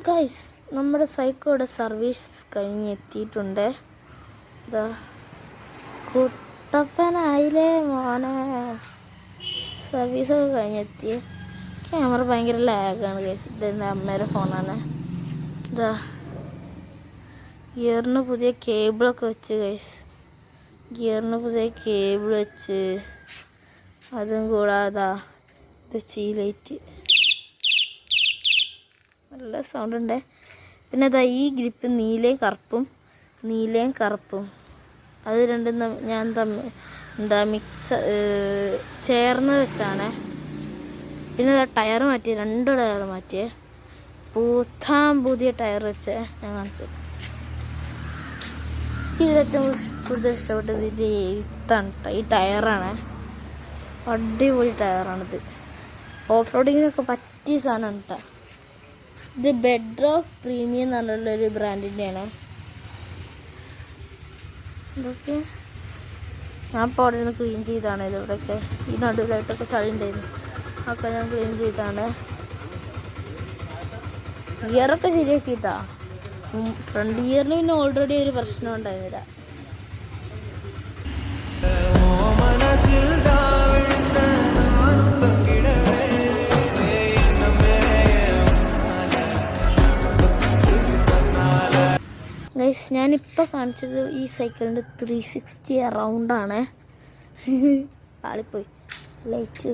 Guys, നമ്മുടെ സൈക്കിളുടെ service കഴിഞ്ഞെത്തിയിട്ടുണ്ട്. ഇതാ കുട്ടപ്പനായില്ലേ മോനെ. സർവീസൊക്കെ കഴിഞ്ഞെത്തി. ക്യാമറ ഭയങ്കര ലാഗാണ് ഗൈസ്. ഇതെൻ്റെ അമ്മയുടെ ഫോണാണ്. ഇതാ ഗിയറിന് പുതിയ കേബിളൊക്കെ വെച്ച് ഗൈസ്. ഗിയറിന് പുതിയ കേബിൾ വെച്ച്, അതും കൂടാതെ ഇത് ചീലൈറ്റ് നല്ല സൗണ്ട് ഉണ്ട്. പിന്നെ അതാ ഈ ഗ്രിപ്പ് നീലയും കറുപ്പും അത് രണ്ടും ഞാൻ മിക്സ് ചേർന്ന് വെച്ചാണ്. പിന്നെ അതാ ടയർ മാറ്റിയേ, 2 ടയർ മാറ്റിയേ. പുതിയ ടയർ വെച്ച് ഞാൻ കാണിച്ചു. ഏറ്റവും കൂടുതൽ ഇഷ്ടപ്പെട്ടത് ഇതിൻ്റെ എഴുത്താണ്. ഈ ടയറാണ്, അടിപൊളി ടയറാണിത്. ഓഫ് റോഡിങ്ങിനൊക്കെ പറ്റിയ സാധനമാണ് കേട്ടോ. ഇത് ബെഡ്റോക്ക് പ്രീമിയം എന്ന് പറഞ്ഞുള്ളൊരു ബ്രാൻഡിൻ്റെയാണ്. ഇതൊക്കെ ഞാൻ ഇപ്പോൾ അവിടെ നിന്ന് ക്ലീൻ ചെയ്താണ്. ഇവിടെയൊക്കെ ഈ നടുവിലായിട്ടൊക്കെ ചളി ഉണ്ടായിരുന്നു, ഒക്കെ ഞാൻ ക്ലീൻ ചെയ്താണ്. ഗിയറൊക്കെ ശരിയാക്കിയിട്ടാ. ഫ്രണ്ട് ഗിയറിന് പിന്നെ ഓൾറെഡി ഒരു പ്രശ്നം ഉണ്ടായിരുന്നില്ല. ഗൈസ്, ഞാനിപ്പോൾ കാണിച്ചത് ഈ സൈക്കിളിൻ്റെ 360 അറൗണ്ടാണ്. ആളിപ്പോയി ലൈറ്റ്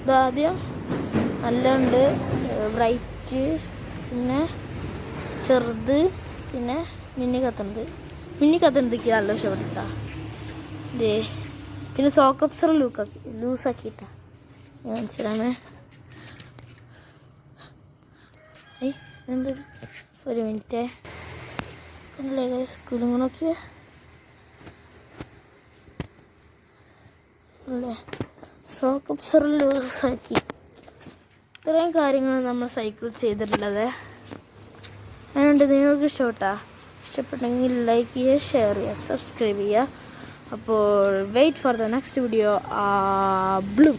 ഇതാദ്യം നല്ലുണ്ട്, ബ്രൈറ്റ്, പിന്നെ ചെറുത്, പിന്നെ മിന്നി കത്തുന്നതൊക്കെ നല്ല ഇഷ്ടപ്പെട്ടാ. ഇതേ പിന്നെ സോക്കപ്സർ ലൂസാക്കിയിട്ടാ കാണിച്ചിടാമേ. എന്ത് ഒരു മിനിറ്റ് അല്ലേ കുലുങ്ങണൊക്കെ അല്ലേ. സോക്കപ്സർ ലൂസാക്കി. ഇത്രയും കാര്യങ്ങൾ നമ്മൾ സൈക്കിൾ ചെയ്തിട്ടുള്ളത്. അതുകൊണ്ട് നിങ്ങൾക്ക് ഇഷ്ടപ്പെട്ടെങ്കിൽ ലൈക്ക് ചെയ്യുക, ഷെയർ ചെയ്യുക, സബ്സ്ക്രൈബ് ചെയ്യുക. അപ്പോൾ wait for the next video. Blue.